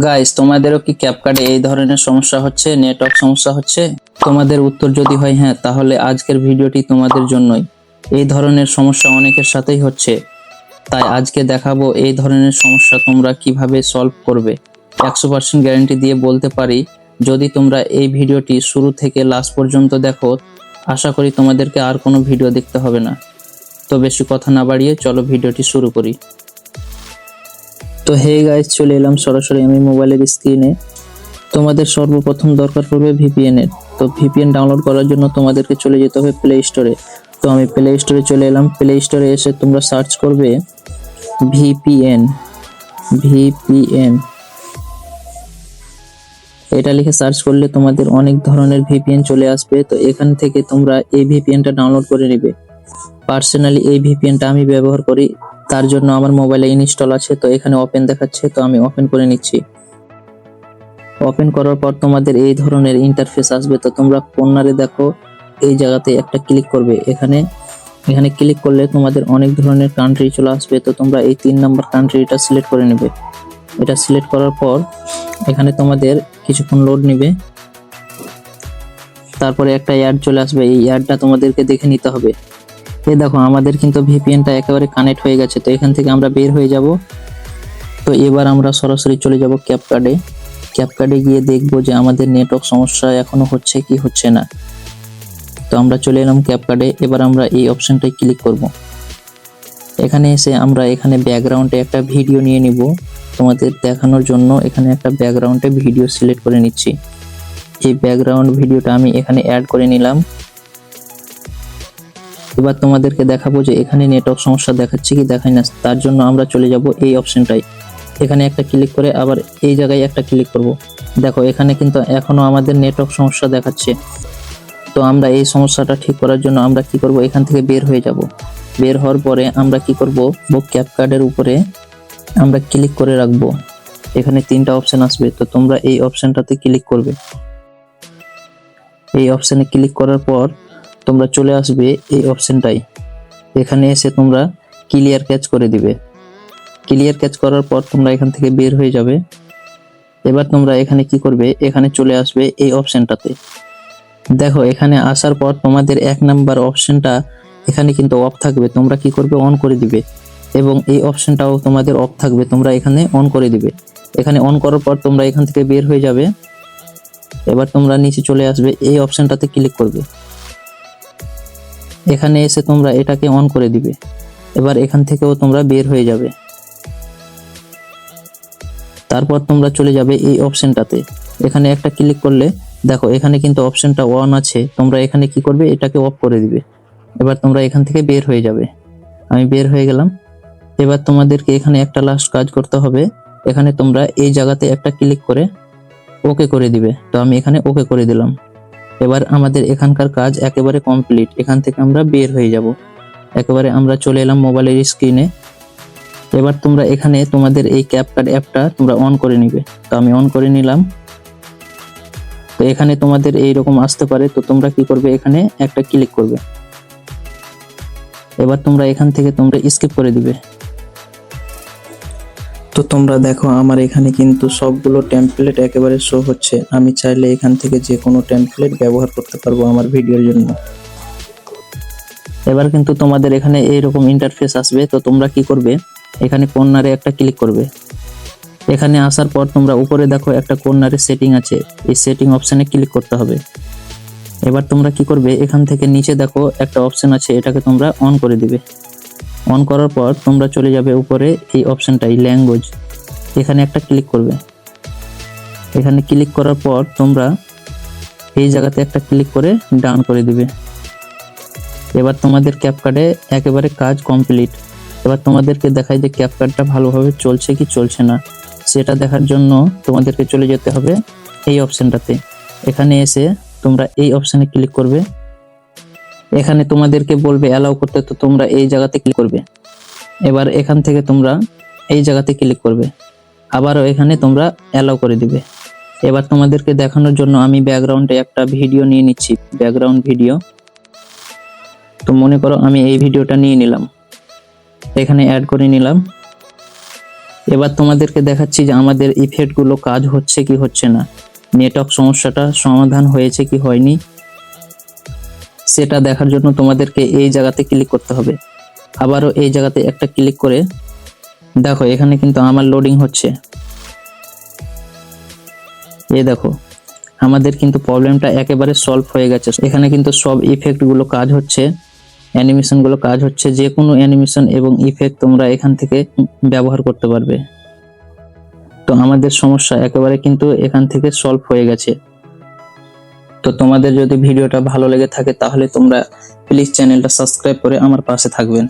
Guys, তোমাদেরও কি ক্যাপকাটে এই ধরনের সমস্যা হচ্ছে, নেটওয়ার্ক সমস্যা হচ্ছে? তোমাদের উত্তর যদি হয় হ্যাঁ, তাহলে আজকের ভিডিওটি তোমাদের জন্যই। এই ধরনের সমস্যা অনেকের সাথেই হচ্ছে, তাই আজকে দেখাবো এই ধরনের সমস্যা তোমরা কিভাবে সলভ করবে। 100% গ্যারান্টি দিয়ে বলতে পারি, যদি তোমরা এই ভিডিওটি শুরু থেকে লাস্ট পর্যন্ত দেখো, আশা করি তোমাদেরকে আর কোনো ভিডিও দেখতে হবে না। তো বেশি কথা না বাড়িয়ে চলো ভিডিওটি শুরু করি। তো হে গাইস, চলে এলাম সরাসরি আমি মোবাইলের স্ক্রিনে। তোমাদের সর্বপ্রথম দরকার পড়বে ভিপিএন এর। তো ভিপিএন ডাউনলোড করার জন্য তোমাদেরকে চলে যেতে হবে প্লে স্টোরে। তো আমি প্লে স্টোরে চলে এলাম। প্লে স্টোরে এসে তোমরা সার্চ করবে ভিপিএন। ভিপিএন এটা লিখে সার্চ করলে তোমাদের অনেক ধরনের ভিপিএন চলে আসবে। তো এখান থেকে তোমরা এই ভিপিএনটা ডাউনলোড করে নেবে। পার্সোনালি এই ভিপিএনটা আমি ব্যবহার করি, তার জন্য আমার মোবাইলে ইনস্টল আছে। তো এখানে ওপেন দেখাচ্ছে, তো আমি ওপেন করে নিচ্ছি। ওপেন করার পর তোমাদের এই ধরনের ইন্টারফেস আসবে। তো তোমরা কর্নারে দেখো, এই জায়গাতে একটা ক্লিক করবে। এখানে ক্লিক করলে তোমাদের অনেক ধরনের কান্ট্রি চলে আসবে। তো তোমরা এই 3 নাম্বার কান্ট্রিটা সিলেক্ট করে নেবে। এটা সিলেক্ট করার পর এখানে তোমাদের কিছুক্ষণ লোড নেবে। তারপরে একটা অ্যাড চলে আসবে, এই অ্যাডটা তোমাদেরকে দেখে নিতে হবে। এই দেখো, আমাদের কিন্তু ভিপিএনটা একেবারে কানেক্ট হয়ে গেছে। তো এখান থেকে আমরা বের হয়ে যাব। তো এবার আমরা সরাসরি চলে যাব ক্যাপকাটে। ক্যাপকাটে গিয়ে দেখবো যে আমাদের নেটওয়ার্ক সমস্যা এখনো হচ্ছে কি হচ্ছে না। তো আমরা চলে এলাম ক্যাপকাটে। এবার আমরা এই অপশনটায় ক্লিক করব। এখানে এসে আমরা এখানে ব্যাকগ্রাউন্ডে একটা ভিডিও নিয়ে নিব তোমাদের দেখানোর জন্য। এখানে একটা ব্যাকগ্রাউন্ডে ভিডিও সিলেক্ট করে নিচ্ছি। এই ব্যাকগ্রাউন্ড ভিডিওটা আমি এখানে অ্যাড করে নিলাম। এবার তোমাদেরকে দেখাবো যে এখানে নেটওয়ার্ক সমস্যা দেখাচ্ছে কি দেখায় না। তার জন্য আমরা চলে যাব এই অপশনটায়। এখানে একটা ক্লিক করে আবার এই জায়গায় একটা ক্লিক করব। দেখো, এখানে কিন্তু এখনো আমাদের নেটওয়ার্ক সমস্যা দেখাচ্ছে। তো আমরা এই সমস্যাটা ঠিক করার জন্য আমরা কি করব, এখান থেকে বের হয়ে যাব। বের হওয়ার পরে আমরা কি করব, ক্যাপকাটের উপরে আমরা ক্লিক করে রাখবো। এখানে 3টা অপশন আসবে। তো তোমরা এই অপশনটাতে ক্লিক করবে। এই অপশনে ক্লিক করার পর তোমরা চলে আসবে এই অপশনটাই। এখানে এসে তোমরা ক্লিয়ার ক্যাচ করে দিবে। ক্লিয়ার ক্যাচ করার পর তোমরা এখান থেকে বের হয়ে যাবে। এবার তোমরা এখানে কি করবে, এখানে চলে আসবে এই অপশনটাতে। দেখো, এখানে আসার পর তোমাদের 1 নাম্বার অপশনটা এখানে কিন্তু অফ থাকবে। তোমরা কি করবে, অন করে দিবে। এবং এই অপশনটাও তোমাদের অফ থাকবে, তোমরা এখানে অন করে দিবে। এখানে অন করার পর তোমরা এখান থেকে বের হয়ে যাবে। এবার তোমরা নিচে চলে আসবে, এই অপশনটাতে ক্লিক করবে। এখানে এসে তোমরা এটাকে অন করে দিবে। এবার এখান থেকেও তোমরা বের হয়ে যাবে। তারপর তোমরা চলে যাবে এই অপশনটাতে। এখানে একটা ক্লিক করলে দেখো, এখানে কিন্তু অপশনটা অন আছে। তোমরা এখানে কি করবে, এটাকে অফ করে দিবে। এবার তোমরা এখান থেকে বের হয়ে যাবে। আমি বের হয়ে গেলাম। এবার তোমাদেরকে এখানে একটা লাস্ট কাজ করতে হবে। এখানে তোমরা এই জায়গাতে একটা ক্লিক করে ওকে করে দিবে। তো আমি এখানে ওকে করে দিলাম। এবার আমাদের এখানকার কাজ একেবারে কমপ্লিট। এখান থেকে আমরা বের হয়ে যাব। একেবারে আমরা চলে এলাম মোবাইলের স্ক্রিনে। এবার তোমরা এখানে তোমাদের এই ক্যাপকাট অ্যাপটা তোমরা অন করে নিবে। তো আমি অন করে নিলাম। তো এখানে তোমাদের এইরকম আসতে পারে। তো তোমরা কি করবে, এখানে একটা ক্লিক করবে। এবার তোমরা এখান থেকে তোমরা স্কিপ করে দিবে। তো তোমরা দেখো, আমার এখানে কিন্তু সবগুলো টেমপ্লেট একেবারে শো হচ্ছে। আমি চাইলে এখান থেকে যে কোনো টেমপ্লেট ব্যবহার করতে পারবো আমার ভিডিওর জন্য। এবার কিন্তু তোমাদের এখানে এইরকম ইন্টারফেস আসবে। তো তোমরা কি করবে, এখানে কর্নারে একটা ক্লিক করবে। এখানে আসার পর তোমরা উপরে দেখো একটা কর্নারে সেটিং আছে, এই সেটিং অপশনে ক্লিক করতে হবে। এবার তোমরা কি করবে, এখান থেকে নিচে দেখো একটা অপশন আছে, এটাকে তোমরা অন করে দিবে। অন করার পর তোমরা চলে যাবে উপরে এই অপশনটাই ল্যাঙ্গুয়েজ। এখানে একটা ক্লিক করবে। এখানে ক্লিক করার পর তোমরা এই জায়গাতে একটা ক্লিক করে ডান করে দিবে। এবার তোমাদের ক্যাপকাটে একেবারে কাজ কমপ্লিট। এবার তোমাদেরকে দেখাই যে ক্যাপকাটটা ভালোভাবে চলছে কি চলছে না, সেটা দেখার জন্য তোমাদেরকে চলে যেতে হবে এই অপশনটাতে। এখানে এসে তোমরা এই অপশনে ক্লিক করবে। এখানে তোমাদেরকে বলবে অ্যালাউ করতে। তো তোমরা এই জায়গাতে ক্লিক করবে। এবার এখান থেকে তোমরা এই জায়গাতে ক্লিক করবে। আবারও এখানে তোমরা অ্যালাউ করে দিবে। এবার তোমাদেরকে দেখানোর জন্য আমি ব্যাকগ্রাউন্ডে একটা ভিডিও নিয়ে নিচ্ছি, ব্যাকগ্রাউন্ড ভিডিও। তো মনে করো আমি এই ভিডিওটা নিয়ে নিলাম, এখানে অ্যাড করে নিলাম। এবার তোমাদেরকে দেখাচ্ছি যে আমাদের ইফেক্টগুলো কাজ হচ্ছে কি হচ্ছে না, নেটওয়ার্ক সমস্যাটা সমাধান হয়েছে কি হয়নি সেটা দেখার জন্য তোমাদেরকে এই জায়গাতে ক্লিক করতে হবে। আবারও এই জায়গাতে একটা ক্লিক করে দেখো এখানে কিন্তু আমার লোডিং হচ্ছে। এই দেখো আমাদের কিন্তু প্রবলেমটা একেবারে সলভ হয়ে গেছে। এখানে কিন্তু সব ইফেক্টগুলো কাজ হচ্ছে, অ্যানিমেশনগুলো কাজ হচ্ছে। যে কোনো অ্যানিমেশন এবং ইফেক্ট তোমরা এখান থেকে ব্যবহার করতে পারবে। তো আমাদের সমস্যা একেবারে কিন্তু এখান থেকে সলভ হয়ে গেছে। তো তোমাদের যদি ভিডিওটা ভালো লেগে থাকে তাহলে তোমরা প্লিজ চ্যানেলটা সাবস্ক্রাইব করে আমার পাশে থাকবেন।